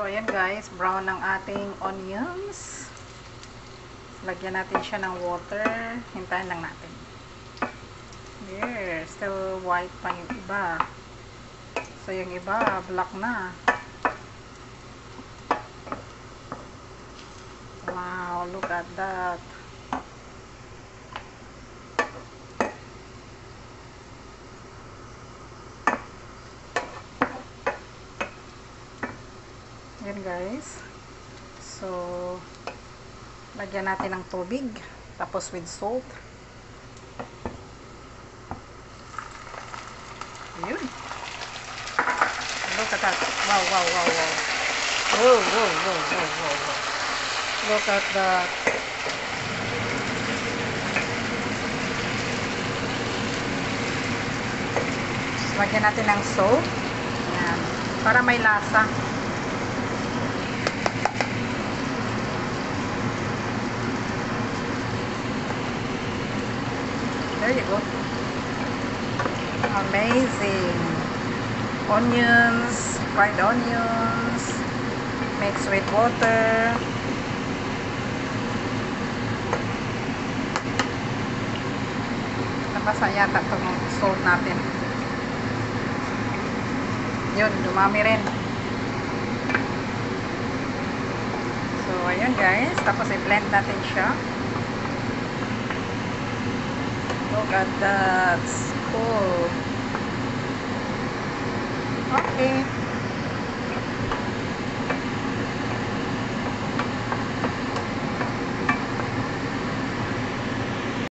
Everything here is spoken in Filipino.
So, ayan guys, brown ng ating onions. Lagyan natin siya ng water. Hintayin lang natin. There, still white pa yung iba. So, yung iba, black na. Wow, look at that. Yan guys. So, lagyan natin ng tubig. Tapos with salt. Yun. Look at that. Wow, wow, wow, wow. Whoa, whoa, whoa, whoa, whoa, whoa. Look at that. Lagyan natin ng salt. Yan. Para may lasa. There you go. Amazing. Onions, fried onions, mixed with water. Nabasa yata itong salt natin. Yun, dumami rin. So, ayun guys. Tapos i-blend natin siya. Look at that. Cool. Okay.